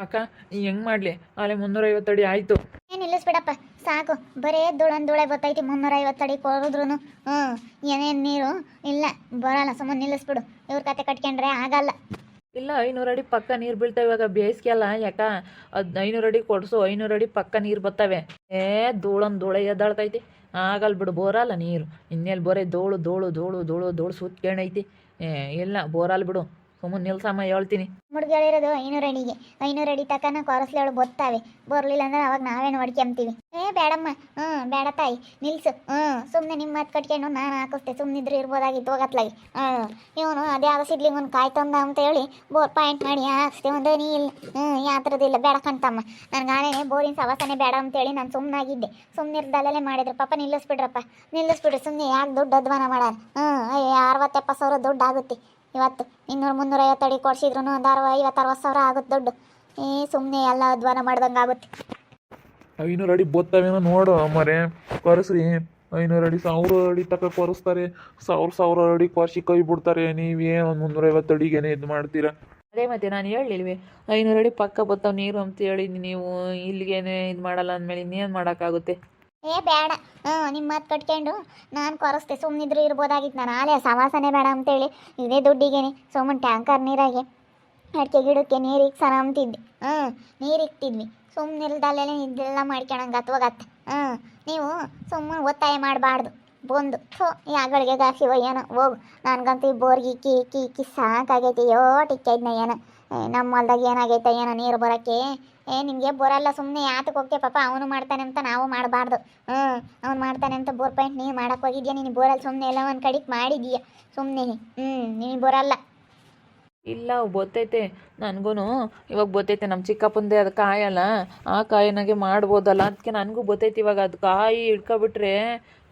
ಅಕ್ಕ ಹೆಂಗೆ ಮಾಡಲಿ ಅಲ್ಲೇ 350 ಅಡಿ ಆಯಿತು. ಏನು ನಿಲ್ಲಿಸ್ಬಿಡಪ್ಪ ಸಾಕು. ಬರೇ ಧೂಳೆ ಬರ್ತೈತಿ 350 ಅಡಿ ಕೊಡಿದ್ರು. ಏನೇನು ನೀರು ಇಲ್ಲ ಬರಲ್ಲ. ಸುಮ್ಮನೆ ನಿಲ್ಲಿಸ್ಬಿಡು. ಇವ್ರ ಕತೆ ಕಟ್ಕೊಂಡ್ರೆ ಆಗಲ್ಲ. ಇಲ್ಲ 500 ಅಡಿ ಪಕ್ಕ ನೀರು ಬೀಳ್ತಾವೆ ಇವಾಗ ಬೇಸಿಗೆ ಅಲ್ಲ. ಯಾಕ ಅದು 500 ಅಡಿ ಕೊಡಿಸು, 500 ಅಡಿ ಪಕ್ಕ ನೀರು ಬರ್ತವೆ. ಧೂಳೆ ಎದ್ದಾಳ್ತೈತಿ. ಆಗಲ್ಲ ಬಿಡು, ಬೋರಲ್ಲ ನೀರು. ಇನ್ನೆಲ್ಲಿ ಬರೀ ಧೂಳು ಸುತ್ಕೊಂಡೈತಿ. ಇಲ್ಲ ಬೋರಲ್ಲ ಬಿಡು, ಸುಮ್ಮನೆ ನಿಲ್ಸಮ್ಮ ಹೇಳ್ತೀನಿ. ಮುಡ್ಗಳಿರೋದು 500 ಅಡಿಗೆ. 500 ಅಡಿ ತಕನ ಕೊರಸ್ಲೇಳು ಬತ್ತಾವೆ. ಬರಲಿಲ್ಲ ಅಂದ್ರೆ ಅವಾಗ ನಾವೇನು ಹೊಡ್ಕೊಂತೀವಿ. ಬೇಡಮ್ಮ. ಬೇಡ ತಾಯಿ ನಿಲ್ಸು. ಸುಮ್ಮನೆ ನಿಮ್ಮ ಮಾತು ಕಟ್ಕೊಂಡು ನಾನು ಹಾಕಿಸ್ತೆ. ಸುಮ್ಮನಿದ್ರೆ ಇರ್ಬೋದಾಗಿತ್ತು ಹೋಗತ್ಲಾಗಿ. ಇವನು ಅದೇ ಸಿಡ್ಲಿಂಗ್ ಒಂದು ಕಾಯಿ ತಂದ ಅಂತ ಹೇಳಿ ಬೋರ್ ಪಾಯಿಂಟ್ ಮಾಡಿ ಹಾಕ್ಸ್ತೆ. ಒಂದು ನೀಲ್ ಯಾವ ಥರದಿಲ್ಲ ಬೇಡ ಕಣ್ತಮ್ಮ. ನನಗಾನೇ ಬೋರಿನ ಸವಾಸನೆ ಬೇಡ ಅಂತೇಳಿ ನಾನು ಸುಮ್ಮನಾಗಿದ್ದೆ. ಸುಮ್ಮನಿರ್ದಲ್ಲೇ ಮಾಡಿದ್ರು. ಪಾಪ ನಿಲ್ಲಿಸ್ಬಿಡ್ರಿ ಸುಮ್ಮನೆ. ಯಾಕೆ ದುಡ್ಡು ಅಧ್ವಾನ ಮಾಡೋಣ. 60-70 ಸಾವಿರ ದುಡ್ಡು ಆಗುತ್ತೆ ಇವತ್ತು. 200-350 ಅಡಿ ಕೊಡ್ಸಿದ್ರು ಒಂದು 50-60 ಸಾವಿರ ಆಗುತ್ತೆ ದುಡ್ಡು. ಸುಮ್ಮನೆ ಎಲ್ಲ ಅಧ್ವಾನ ಮಾಡ್ದಂಗೆ ಆಗುತ್ತೆ. 500 ಅಡಿ ಬೋತ್ತಾವೇನೋ ನೋಡು ಮರೆ ಕೊರಸ್ರಿ. 500 ಅಡಿ 1000 ಅಡಿ ತಕ್ಕ ಕೊರಿಸ್ತಾರೆ. 1000 ಅಡಿ ಕೊರ್ಸಿ ಕೈ ಬಿಡ್ತಾರೆ. ನೀವೇನು ಒಂದು 350 ಅಡಿಗೇನೆ ಇದು ಮಾಡ್ತೀರಾ? ಅದೇ ಮತ್ತೆ ನಾನು ಹೇಳಿಲ್ವೇ 500 ಅಡಿ ಪಕ್ಕ ಬರ್ತಾವೆ ನೀರು ಅಂತ ಹೇಳಿ. ನೀವು ಇಲ್ಲಿಗೇನೆ ಇದು ಮಾಡಲ್ಲ ಅಂದಮೇಲೆ ಇನ್ನೇನು ಮಾಡೋಕ್ಕಾಗುತ್ತೆ. ಬೇಡ. ನಿಮ್ಮ ಮಾತು ಕಟ್ಕೊಂಡು ನಾನು ಕೊರಸ್ತೆ. ಸುಮ್ಮನಿದ್ರು ಇರ್ಬೋದಾಗಿತ್ತು. ನಾನು ಆಲೇ ಸವಾಸನೆ ಬೇಡ ಅಂತೇಳಿ ಇದೇ ದುಡ್ಡಿಗೇನೆ ಸುಮ್ಮನೆ ಟ್ಯಾಂಕರ್ ನೀರಾಗೆ ಅಡಿಕೆ ಗಿಡಕ್ಕೆ ನೀರು ಇಕ್ಸಣ ಅಂತಿದ್ದೆ. ನೀರು ಇಕ್ತಿದ್ವಿ. ಸುಮ್ಮನಿಲ್ದಲ್ಲೇ ಇದೆಲ್ಲ ಮಾಡ್ಕೊಳಂಗೆ ಅಥವಾಗತ್ತೆ. ನೀವು ಸುಮ್ಮನೆ ಒತ್ತಾಯ ಮಾಡಬಾರ್ದು. ಬಂದು ಈ ಆಗಳಿಗೆ ಗಾಸಿವ ಏನೋ ಹೋಗು. ನನಗಂತೂ ಈ ಬೋರ್ಗೆ ಇಕ್ಕಿ ಸಾಕಾಗೈತಿ. ಟಿಕ್ಕೈದ್ನ ಏನೋ ನಮ್ಮ ಹೊಲ್ದಾಗ ಏನಾಗೈತೆ ಏನೋ ನೀರು ಬರೋಕ್ಕೆ. ನಿಮಗೆ ಬರಲ್ಲ ಸುಮ್ಮನೆ ಯಾತಕ್ಕೆ ಹೋಗ್ತೀಯ ಪಾಪ. ಅವನು ಮಾಡ್ತಾನೆ ಅಂತ ನಾವು ಮಾಡಬಾರ್ದು. ಅವ್ನು ಮಾಡ್ತಾನೆ ಅಂತ ಬೋರ್ ಪಾಯಿಂಟ್ ನೀನು ಮಾಡಕ್ಕೆ ಹೋಗಿದ್ಯಾ. ನೀನು ಬರಲ್ಲ ಸುಮ್ಮನೆ ಎಲ್ಲ ಒಂದು ಕಡೆಗೆ ಮಾಡಿದೀಯ ಸುಮ್ಮನೆ. ನೀನು ಬರಲ್ಲ. ಇಲ್ಲ ಗೊತ್ತೈತೆ ನನಗೂ. ಇವಾಗ ಗೊತ್ತೈತೆ ನಮ್ಮ ಚಿಕ್ಕಪ್ಪಂದೆ ಅದು ಕಾಯಲ್ಲ. ಆ ಕಾಯಿನಾಗೆ ಮಾಡ್ಬೋದಲ್ಲ ಅದಕ್ಕೆ ನನಗೂ ಗೊತ್ತೈತೆ. ಇವಾಗ ಅದು ಕಾಯಿ ಹಿಡ್ಕೊಬಿಟ್ರೆ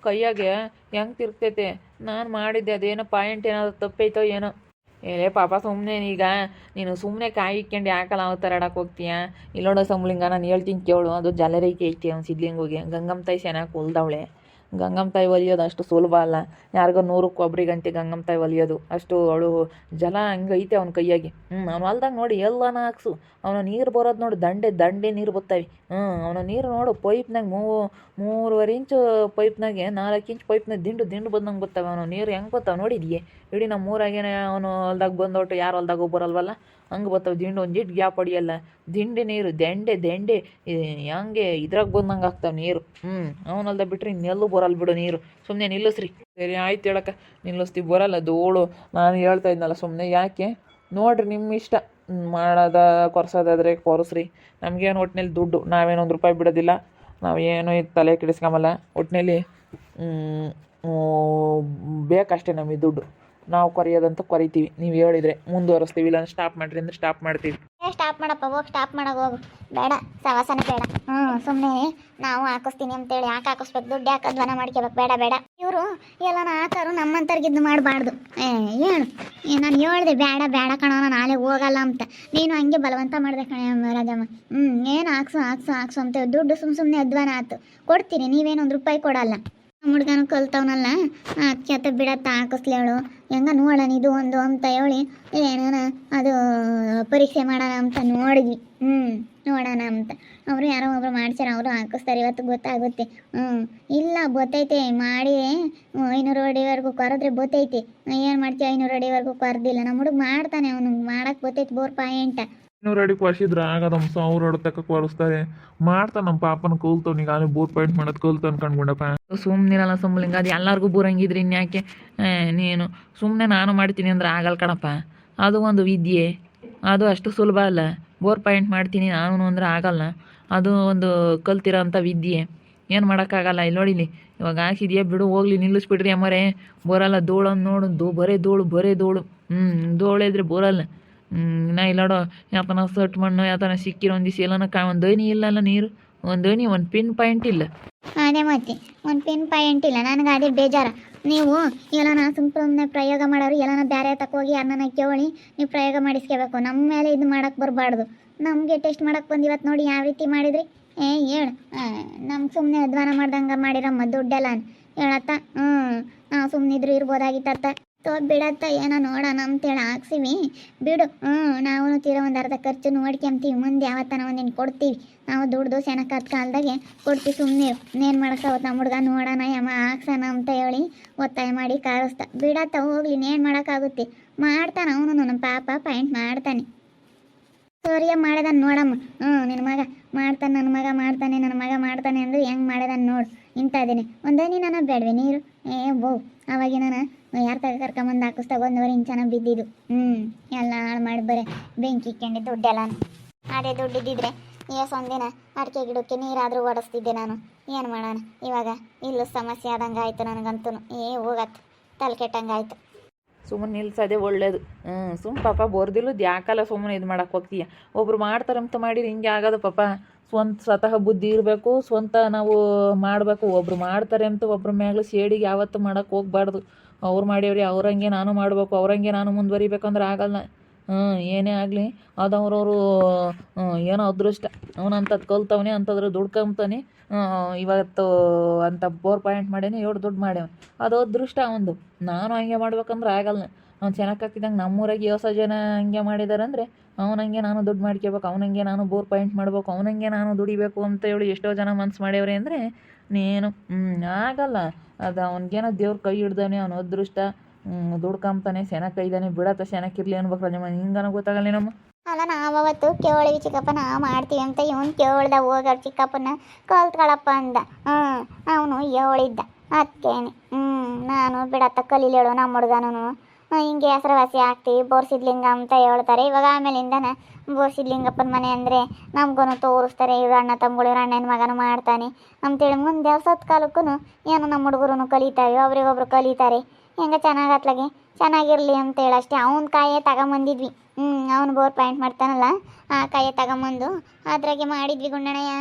ಕೈಯಾಗೆ ಹೆಂಗೆ ತಿರ್ಗ್ತೈತೆ. ನಾನು ಮಾಡಿದ್ದೆ ಅದೇನೋ ಪಾಯಿಂಟ್ ಏನಾದ್ರು ತಪ್ಪೈತೋ ಏನೋ. ಪಾಪ ಸುಮ್ಮನೆ ಈಗ ನೀನು ಸುಮ್ಮನೆ ಕಾಯಿ ಇಕ್ಕೊಂಡು ಯಾಕಲ್ಲ ಅವ ಥರ ಆಡಕ್ಕೆ ಹೋಗ್ತೀಯ. ಇಲ್ಲೋಡೋ ಸಂಬಳಿಂಗ ನಾನು ಹೇಳ್ತೀನಿ ಕೇಳು. ಅದು ಜಲರೈಕೆ ಐತಿ ಅವ್ನು ಸಿದ್ಲಿಂಗೋಗಿ. ಗಂಗಮ್ಮ ತಾಯಿ ಚೆನ್ನಾಗಿ ಹೊಲ್ದವಳೆ. ಗಂಗಮ್ಮ ತಾಯಿ ಒಲಿಯೋದು ಅಷ್ಟು ಸುಲಭ ಅಲ್ಲ. ಯಾರಿಗೋ 100ಕ್ಕೆ ಒಬ್ರಿಗೆ ಗಂಟೆ ಗಂಗಮ್ಮ ತಾಯಿ ಒಲಿಯೋದು ಅಷ್ಟು ಅವಳು ಜಲ ಹಂಗೈತೆ ಅವ್ನ ಕೈಯಾಗಿ. ಅವ್ನು ಹೊಲ್ದಾಗ ನೋಡಿ ಎಲ್ಲನ ಹಾಕ್ಸು. ಅವನ ನೀರು ಬರೋದು ನೋಡಿ ದಂಡೆ ನೀರು ಬರ್ತವೆ. ಅವನ ನೀರು ನೋಡು ಪೈಪ್ನಾಗ 3.5 ಇಂಚು ಪೈಪ್ನಾಗೆ 4 ಇಂಚ್ ಪೈಪ್ನಾಗ ದಿಂಡು ಬಂದಂಗೆ ಬರ್ತವೆ. ಅವನು ನೀರು ಹೆಂಗೆ ಬರ್ತಾವೆ ನೋಡಿದ್ಯೆ. ಇಡೀ ನಮ್ಮ ಊರಾಗೇನೆ ಅವನು ಹೊಲ್ದಾಗ ಬಂದೊಟ್ಟು ಯಾರು ಹೊಲ್ದಾಗ ಬರಲ್ವಲ್ಲ ಹಂಗೆ ಬರ್ತಾವೆ. ದಿಂಡು ಒಂದು ಜಿಟ್ಟು ಗ್ಯಾಪ್ ಹೊಡಿಯಲ್ಲ. ದಿಂಡೆ ನೀರು ದಂಡೆ ಹೆಂಗೆ ಇದ್ರಾಗ ಬಂದಂಗೆ ಆಗ್ತಾವೆ ನೀರು. ಅವನ ಹೊಲ್ದಾಗ ಬಿಟ್ರೆ ಇನ್ನೆಲ್ಲೂ ಬರಲ್ಲ ಬಿಡು ನೀರು. ಸುಮ್ಮನೆ ನಿಲ್ಲಿಸ್ರಿ. ಸರಿ ಆಯ್ತು ಹೇಳಕ್ಕ ನಿಲ್ಲಿಸ್ತೀವಿ. ಬರಲ್ಲ ಧೂಳು. ನಾನು ಹೇಳ್ತಾ ಇದ್ನಲ್ಲ ಸುಮ್ಮನೆ ಯಾಕೆ ನೋಡ್ರಿ ನಿಮ್ಮ ಇಷ್ಟ. ಮಾಡೋದ ಕೊರ್ಸೋದಾದ್ರೆ ಕೊರಸ್ರಿ. ನಮಗೇನು ಒಟ್ಟಿನಲ್ಲಿ ದುಡ್ಡು ನಾವೇನು 1 ರೂಪಾಯಿ ಬಿಡೋದಿಲ್ಲ. ನಾವೇನು ಇದು ತಲೆ ಕೆಡಿಸ್ಕೊಂಬಲ್ಲ. ಒಟ್ಟಿನಲ್ಲಿ ಬೇಕಷ್ಟೇ ನಮಗೆ ದುಡ್ಡು. ನಾವು ಕೊರೆಯೋದಂತ ಕೊರಿತೀವಿ. ನೀವು ಹೇಳಿದರೆ ಮುಂದುವರಿಸ್ತೀವಿ. ಇಲ್ಲ ಸ್ಟಾಪ್ ಮಾಡಿರಿ ಅಂದರೆ ಸ್ಟಾಪ್ ಮಾಡ್ತೀವಿ. ಸ್ಟಾಪ್ ಮಾಡಪ್ಪ ಹೋಗಿ. ಸ್ಟಾಪ್ ಮಾಡೋಕೆ ಹೋಗು. ಬೇಡ ಸವಾಸನೆ ಬೇಡ. ಸುಮ್ಮನೆ ನಾವು ಹಾಕಿಸ್ತೀನಿ ಅಂತೇಳಿ ಯಾಕೆ ಹಾಕಿಸ್ಬೇಕು. ದುಡ್ಡು ಯಾಕೆ ಅಧ್ವಾನ ಮಾಡ್ಕೋಬೇಕು. ಬೇಡ. ಇವರು ಎಲ್ಲನ ಹಾಕೋರು ನಮ್ಮಂತರ್ಗಿದ್ದು ಮಾಡಬಾರ್ದು. ಹೇಳು. ನಾನು ಹೇಳಿದೆ ಬೇಡ ಕಣ ನಾನು ನಾಳೆ ಹೋಗಲ್ಲ ಅಂತ. ನೀನು ಹಂಗೆ ಬಲವಂತ ಮಾಡಿದೆ ಕಣ ರಾಜಮ್ಮ. ಏನು ಹಾಕ್ಸು ಅಂತ ದುಡ್ಡು ಸುಮ್ಮನೆ ಅಧ್ವಾನ ಆಯ್ತು. ಕೊಡ್ತೀನಿ. ನೀವೇನು 1 ರೂಪಾಯಿ ಕೊಡಲ್ಲ. ನಮ್ಮ ಹುಡ್ಗನು ಕಲ್ತವನಲ್ಲ ಅದಕ್ಕೆ ಬಿಡತ್ತ ಹಾಕಿಸ್ಲೇಳು. ಹೆಂಗ ನೋಡೋಣ ಇದು ಒಂದು ಅಂತ ಹೇಳಿ ಏನಾನ ಅದು ಪರೀಕ್ಷೆ ಮಾಡೋಣ ಅಂತ ನೋಡಿದ್ವಿ. ನೋಡೋಣ ಅಂತ ಅವರು ಯಾರೋ ಒಬ್ರು ಮಾಡ್ಸ್ಯಾರ. ಅವರು ಹಾಕಿಸ್ತಾರೆ. ಇವತ್ತು ಗೊತ್ತಾಗುತ್ತೆ. ಇಲ್ಲ ಗೊತ್ತೈತೆ ಮಾಡಿ 500 ಅಡಿವರೆಗೂ ಕೊರೆದ್ರೆ ಗೊತ್ತೈತೆ. ಏನು ಮಾಡ್ತೀವಿ 500 ಅಡಿವರೆಗೂ ಕೊರ್ದಿಲ್ಲ. ನಮ್ಮ ಹುಡುಗ ಮಾಡ್ತಾನೆ. ಅವನು ಮಾಡಕ್ಕೆ ಗೊತ್ತೈತೆ ಬೋರ್ ಪಾಯಿಂಟ್. 500 ಅಡಿ ಕೊರ್ಸಿದ್ರೆ ಆಗದಮ್ಮ 1000 ಅಡಿ ತಕ್ಕ ಕೊರಿಸ್ತಾರೆ. ಮಾಡ್ತಾನೆ ನಮ್ಮ ಪಾಪನ ಕಲ್ತವ್. ಈಗ ಅಲ್ಲಿ ಬೋರ್ ಪಾಯಿಂಟ್ ಮಾಡೋದು ಕಲ್ತು ಅನ್ಕೊಂಡ್ಬಿಡಪ್ಪ. ಸುಮ್ಮನಿರಲ್ಲ ಸಂಬಳಿಂಗ. ಅದು ಎಲ್ಲರಿಗೂ ಬರಂಗಿದ್ರಿ ಇನ್ಯಾಕೆ ನೀನು ಸುಮ್ಮನೆ ನಾನು ಮಾಡ್ತೀನಿ ಅಂದ್ರೆ ಆಗಲ್ಲ ಕಣಪ್ಪ. ಅದು ಒಂದು ವಿದ್ಯೆ. ಅದು ಅಷ್ಟು ಸುಲಭ ಅಲ್ಲ. ಬೋರ್ ಪಾಯಿಂಟ್ ಮಾಡ್ತೀನಿ ನಾನು ಅಂದ್ರೆ ಆಗಲ್ಲ. ಅದು ಒಂದು ಕಲ್ತಿರೋ ಅಂಥ ವಿದ್ಯೆ. ಏನು ಮಾಡೋಕ್ಕಾಗಲ್ಲ. ಇಲ್ಲಿ ನೋಡಿಲಿ ಇವಾಗ ಹಾಕಿದ್ಯಾ ಬಿಡು ಹೋಗ್ಲಿ. ನಿಲ್ಲಿಸ್ಬಿಡ್ರಿ ಅಮ್ಮರೇ. ಬರೋಲ್ಲ. ಧೂಳನ್ನು ನೋಡು ಬರೇ ಧೂಳು. ಧೂಳಿದ್ರೆ ಬರೋಲ್ಲ. ನಾ ಇಲ್ಲೋಡೋ ಯಾತನ ಸಟ್ ಮಣ್ಣು ಯಾತನ ಸಿಕ್ಕಿರೋ ಒಂದಿವ್ಸ ಎಲ್ಲನ ಒಂದು ದೋಣಿ ಇಲ್ಲಲ್ಲ ನೀರು. ಒಂದು ಪಿನ್ ಪಾಯಿಂಟ್ ಇಲ್ಲ. ಅದೇ ಮತ್ತೆ ಒಂದು ಪಿನ್ ಪಾಯಿಂಟ್ ಇಲ್ಲ. ನನಗೆ ಅದೇ ಬೇಜಾರ. ನೀವು ಎಲ್ಲನ ಸುಮ್ಮನೆ ಪ್ರಯೋಗ ಮಾಡೋರು ಎಲ್ಲನ ಬೇರೆ ತಕೋಗಿ ಯಾರನ್ನ ಕೇಳಿ ನೀವು ಪ್ರಯೋಗ ಮಾಡಿಸ್ಕೋಬೇಕು. ನಮ್ಮ ಮೇಲೆ ಇದು ಮಾಡೋಕ್ಕೆ ಬರಬಾರ್ದು. ನಮಗೆ ಟೆಸ್ಟ್ ಮಾಡೋಕ್ಕೆ ಬಂದು ಇವತ್ತು ನೋಡಿ ಯಾವ ರೀತಿ ಮಾಡಿದ್ರಿ. ಹೇಳು. ನಮ್ಗೆ ಸುಮ್ಮನೆ ಅಧ್ವಾನ ಮಾಡ್ದಂಗೆ ಮಾಡಿರಮ್ಮ ದುಡ್ಡೆಲ್ಲ ಹೇಳತ್ತ. ನಾವು ಸುಮ್ಮನಿದ್ರು ಇರ್ಬೋದಾಗಿತ್ತತ್ತ. ಬಿಡತ್ತ ಏನೋ ನೋಡೋಣ ಅಂತೇಳಿ ಹಾಕ್ಸಿವಿ ಬಿಡು. ನಾವು ತೀರ ಒಂದು ಅರ್ಧ ಖರ್ಚು ನೋಡ್ಕೊಂತೀವಿ, ಮುಂದೆ ಯಾವತ್ತನ ಒಂದಿನ ಕೊಡ್ತೀವಿ. ನಾವು ದುಡ್ದು ಸೆನಕಾದ ಕಾಲದಾಗೆ ಕೊಡ್ತೀವಿ, ಸುಮ್ಮನೆ ಇನ್ನೇನು ಮಾಡೋಕ್ಕಾಗುತ್ತೆ. ನಮ್ಮ ಹುಡುಗ ನೋಡೋಣ ಯಮ್ಮ ಹಾಕ್ಸೋಣ ಅಂತ ಹೇಳಿ ಒತ್ತಾಯ ಮಾಡಿ ಕಾರಿಸ್ತ. ಬಿಡತ್ತ ಹೋಗ್ಲಿ, ಇನ್ನೇನು ಮಾಡೋಕ್ಕಾಗುತ್ತೆ. ಮಾಡ್ತಾನೆ ಅವನು ನನ್ನ ಪಾಪ ಪಾಯಿಂಟ್ ಮಾಡ್ತಾನೆ. ಸರಿಯ ಮಾಡ್ದಾನೆ ನೋಡಮ್ಮ. ನಿನ್ನ ಮಗ ಮಾಡ್ತಾನೆ, ನನ್ನ ಮಗ ಮಾಡ್ತಾನೆ, ನನ್ನ ಮಗ ಮಾಡ್ತಾನೆ ಅಂದ್ರೆ ಹೆಂಗೆ ಮಾಡ್ದಾನೆ ನೋಡು. ಇಂಥದೇನೆ ಒಂದೇನಿ ನಾನು ಬೇಡವೆ ನೀರು ಅವಾಗಿ ನಾನು ಯಾರ ತಗ ಕರ್ಕೊಂಬಂದು ಹಾಕಿಸ್ದಾಗ 1 ಇಂಚ್ ಚೆನ್ನಾಗಿ ಬಿದ್ದಿದ್ದು. ಎಲ್ಲ ಹಾಳು ಮಾಡಿ ಬರೀ ಬೆಂಕಿ ಇಕ್ಕೊಂಡು ದುಡ್ಡೆಲ್ಲ. ಅದೇ ದುಡ್ಡಿದ್ದಿದ್ರೆ ಒಂದಿನ ಅಡಿಕೆ ಗಿಡಕ್ಕೆ ನೀರಾದರೂ ಓಡಿಸ್ತಿದ್ದೆ ನಾನು. ಏನು ಮಾಡೋಣ ಇವಾಗ ಇಲ್ಲೂ ಸಮಸ್ಯೆ ಆದಂಗೆ ಆಯಿತು ನನಗಂತೂ. ಹೋಗತ್ತೆ ತಲೆ ಕೆಟ್ಟಂಗೆ ಆಯಿತು. ಸುಮ್ಮನೆ ನಿಲ್ಸೋದೇ ಒಳ್ಳೇದು. ಸುಮ್ಮ ಪಾಪ ಬರ್ದಿಲ್ಲದು ಯಾಕಲ್ಲ ಸುಮ್ಮನೆ ಇದು ಮಾಡಕ್ಕೆ ಹೋಗ್ತೀಯ. ಒಬ್ರು ಮಾಡ್ತಾರಂತ ಮಾಡಿದ್ರೆ ಹಿಂಗೆ ಆಗೋದು ಪಾಪ. ಸ್ವತಃ ಬುದ್ಧಿ ಇರಬೇಕು, ಸ್ವಂತ ನಾವು ಮಾಡಬೇಕು. ಒಬ್ರು ಮಾಡ್ತಾರೆ ಅಂತ ಒಬ್ರ ಮ್ಯಾಗ ಸೇಡಿಗೆ ಯಾವತ್ತೂ ಮಾಡೋಕ್ಕೆ ಹೋಗ್ಬಾರ್ದು. ಅವ್ರು ಮಾಡ್ಯವ್ರಿ ಅವ್ರಂಗೆ ನಾನು ಮಾಡಬೇಕು, ಅವ್ರಂಗೆ ನಾನು ಮುಂದುವರಿಬೇಕಂದ್ರೆ ಆಗಲ್ಲ. ಏನೇ ಆಗಲಿ ಅದು ಅವ್ರವರು ಏನೋ ಅದೃಷ್ಟ. ಅವನಂಥದ್ದು ಕಲ್ತವನೇ, ಅಂಥದ್ರ ದುಡ್ಕೊಂತಾನೆ. ಇವತ್ತು ಅಂತ 4 ಪಾಯಿಂಟ್ ಮಾಡೇನೆ 7 ದುಡ್ಡು ಮಾಡ್ಯಾವ. ಅದು ಅದೃಷ್ಟ ಅವಂದು. ನಾನು ಹಂಗೆ ಮಾಡ್ಬೇಕಂದ್ರೆ ಆಗಲ್ಲ. ಅವ್ನು ಚೆನ್ನಾಗಿ ಹಾಕಿದಂಗೆ ನಮ್ಮೂರಾಗೆ 10 ಜನ ಹಂಗೆ ಮಾಡಿದಾರಂದರೆ ಅವನಂಗೆ ನಾನು ದುಡ್ಡು ಮಾಡ್ಕೋಬೇಕು, ಅವನಂಗೆ ನಾನು 4 ಪಾಯಿಂಟ್ ಮಾಡ್ಬೇಕು, ಅವನಂಗೆ ನಾನು ದುಡಿಬೇಕು ಅಂತ ಹೇಳಿ ಎಷ್ಟೋ ಜನ ಮನ್ಸು ಮಾಡ್ಯವ್ರೆ ಅಂದರೆ ನೀನು ಆಗಲ್ಲ. ಅದು ಅವ್ನಿಗೇನೋ ದೇವ್ರ ಕೈ ಹಿಡ್ದಾನೆ, ಅವನ ಅದೃಷ್ಟ. ದುಡ್ಕೊಂತಾನೆ, ಸೆನಕ ಇದ್ದಾನೆ, ಬಿಡತ್ತ ಸೆನಕ್ಕಿರ್ಲಿ ಅನ್ಬೇಕು. ರಜಮ್ಮ ಹಿಂಗನ ಗೊತ್ತಾಗಲ್ಲ ನಮ್ಮ. ಅಲ್ಲ ನಾವತ್ತು ಕೇಳಿವಿ ಚಿಕ್ಕಪ್ಪ ನಾವು ಮಾಡ್ತೀವಿ ಅಂತ. ಇವನು ಕೇಳ್ದ ಹೋಗ ಚಿಕ್ಕಪ್ಪನ ಕಲ್ತ್ಕೊಳಪ್ಪ ಅಂದ. ಅವನು ಹೇಳಿದ್ದ ಅದಕ್ಕೇನೆ. ನಾನು ಬಿಡತ್ತ ಕಲೀಲೇಳು ನಮ್ಮ ಹುಡುಗನೂ ಹಿಂಗೆ ಹೆಸರುವಾಸಿ ಆಗ್ತೀವಿ ಬೋರ್ಸಿದ್ಲಿಂಗ ಅಂತ ಹೇಳ್ತಾರೆ. ಇವಾಗ ಆಮೇಲಿಂದನ ಬೋರ್ಸಿದ್ಲಿಂಗಪ್ಪನ ಮನೆ ಅಂದರೆ ನಮಗೂ ತೋರಿಸ್ತಾರೆ. ಇವ್ರ ಅಣ್ಣ ತಮ್ಮಗಳು, ಇವ್ರ ಅಣ್ಣನ ಮಗನೂ ಮಾಡ್ತಾನೆ ಅಂತೇಳಿ ಮುಂದೆ ಸತ್ ಕಾಲಕ್ಕೂ ಏನು ನಮ್ಮ ಹುಡುಗರು ಕಲಿತಾವೆ, ಒಬ್ರಿಗೊಬ್ರು ಕಲಿತಾರೆ. ಹೆಂಗೆ ಚೆನ್ನಾಗತ್ಲಾಗೆ ಚೆನ್ನಾಗಿರಲಿ ಅಂತೇಳಿ ಅಷ್ಟೇ. ಅವ್ನ ಕಾಯೇ ತಗೊಂಬಂದಿದ್ವಿ. ಅವ್ನು 4 ಪಾಯಿಂಟ್ ಮಾಡ್ತಾನಲ್ಲ ಆ ಕಾಯೇ ತಗೊಂಬಂದು ಅದ್ರಾಗೆ ಮಾಡಿದ್ವಿ ಗುಂಡಣ್ಣಯ್ಯ.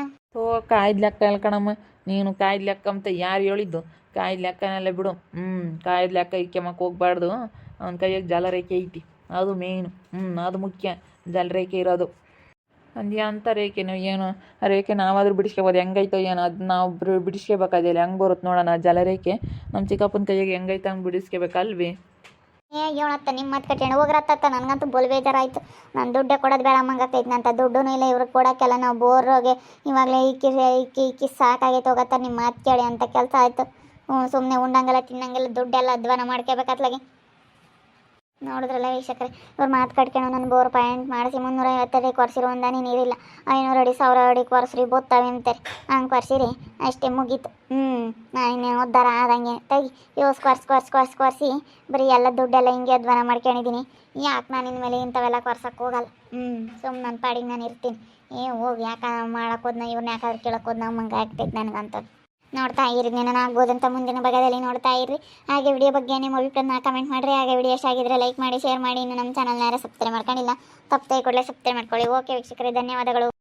ಕಾಯ್ದು ಲೆಕ್ಕ ಹೇಳ್ಕಣಮ್ಮ ನೀನು. ಕಾಯ್ದು ಲೆಕ್ಕ ಅಂತ ಯಾರು ಹೇಳಿದ್ದು? ಕಾಯ್ದು ಲೆಕ್ಕನೆಲ್ಲ ಬಿಡು. ಕಾಯ್ದು ಲೆಕ್ಕ ಇಕ್ಕೆಮ್ಮಕ್ಕೆ ಹೋಗ್ಬಾರ್ದು. ಅವ್ನ ಕೈಯಾಗ ಜಲರೇಖೆ ಐತಿ, ಅದು ಮೇಯ್ನು. ಅದು ಮುಖ್ಯ, ಜಲರೇಖೆ ಇರೋದು. ಅಂದ್ಯ ಅಂಥ ರೇಖೆನು ಏನು ಆ ರೇಖೆ ನಾವಾದರೂ ಬಿಡಿಸ್ಕೋಬೋದು. ಹೆಂಗೈತೋ ಏನೋ ಅದು ನಾವು ಬಿಡಿಸ್ಕೋಬೇಕಾದಿಲ್ಲ. ಹೆಂಗೆ ಬರುತ್ತೆ ನೋಡೋಣ ಜಲರೇಖೆ. ನಮ್ಮ ಚಿಕ್ಕಪ್ಪನ ಕೈಯಾಗ ಹೆಂಗೈತೆ ಹಂಗೆ ಬಿಡಿಸ್ಕೋಬೇಕಲ್ವಿ. ಹೇಳತ್ತ ನಿಮ್ಮ ಮಾತು ಕಟ್ಟಿ ಹೋಗ್ರತ್ತ. ನನಗಂತೂ ಬೊಲ್ ಬೇಜಾರಾಯ್ತು. ನಾನು ದುಡ್ಡೇ ಕೊಡೋದು ಬೇಡ ಮಂಗೈತೆ ನಂತ. ದುಡ್ಡೂ ಇಲ್ಲ ಇವ್ರಿಗೆ ಕೊಡೋಕ್ಕೆಲ್ಲ. ನಾವು ಬೋರ್ಗೆ ಇವಾಗಲೇ ಇಕ್ಕಿ ಸಾಕಾಗೈತೆ. ಹೋಗತ್ತ ನಿಮ್ಮ ಮಾತು ಕೇಳಿ ಅಂತ ಕೆಲಸ ಆಯಿತು. ಸುಮ್ಮನೆ ಉಂಡಂಗೆಲ್ಲ ತಿನ್ನಂಗೆಲ್ಲ ದುಡ್ಡೆಲ್ಲ ಅಧ್ವಾನ ಮಾಡ್ಕೋಬೇಕತ್ಲಾಗೆ. ನೋಡಿದ್ರಲ್ಲ ವೀಕ್ಷಕರೇ, ಇವ್ರು ಮಾತು ಕಟ್ಕೊಂಡು ನಾನು 4 ಪಾಯಿಂಟ್ ಮಾಡಿಸಿ 350 ಅಡಿ ಕೊರ್ಸಿರು. ಒಂದಾನಿ ನೀರಿಲ್ಲ. 500 ಅಡಿ 1000 ಅಡಿ ಕೊರ್ಸ್ರಿ ಬೋತ್ತಾವೆ ಅಂತಾರೆ. ಹಂಗೆ ಕೊರ್ಸಿರಿ ಅಷ್ಟೇ ಮುಗೀತು. ನಾನು ಉದ್ಧಾರ ಆದಂಗೆ ತೆಗಿ ಕೊರ್ಸಿ ಬರೀ ಎಲ್ಲ ದುಡ್ಡೆಲ್ಲ ಹಿಂಗೆ ಅಧ್ವಾನ ಮಾಡ್ಕೊಂಡಿದ್ದೀನಿ. ಯಾಕೆ ನಾನು ಇನ್ಮೇಲೆ ಇಂಥವೆಲ್ಲ ಕೊರ್ಸಕ್ಕೆ ಹೋಗಲ್ಲ. ಸುಮ್ಮನೆ ನನ್ನ ಪಾಡಿಗೆ ನಾನು ಇರ್ತೀನಿ. ಹೋಗಿ ಯಾಕೆ ಮಾಡೋಕ್ಕೋದ್ನ ಇವ್ರನ್ನ ಯಾಕಾದ್ರೆ ಕೇಳೋಕ್ಕೋದು ನಮ್ಮಂಗೆ ಆಗ್ತೈತೆ ನನಗಂತದ್ದು. ನೋಡ್ತಾ ಇರಿ, ನಾನು ಆಗ್ಬೋದಂತ ಮುಂದಿನ ಭಾಗದಲ್ಲಿ ನೋಡ್ತಾ ಇರ್ರಿ. ಹಾಗೆ ವಿಡಿಯೋ ಬಗ್ಗೆ ನಿಮ್ಮ ಅಭಿಪ್ರಾಯನ ಕಮೆಂಟ್ ಮಾಡಿರಿ. ಹಾಗೆ ವಿಡಿಯೋ ಇಷ್ಟ ಆಗಿದ್ರೆ ಲೈಕ್ ಮಾಡಿ, ಶೇರ್ ಮಾಡಿ. ಇನ್ನು ನಮ್ಮ ಚಾನಲ್ನ ಯಾರು ಸಬ್ಸ್ಕ್ರೈಬ್ ಮಾಡ್ಕೊಂಡಿಲ್ಲ ತಪ್ಪದೆ ಕೂಡಲೇ ಸಬ್ಸ್ಕ್ರೈಬ್ ಮಾಡ್ಕೊಳ್ಳಿ. ಓಕೆ ವೀಕ್ಷಕರೇ, ಧನ್ಯವಾದಗಳು.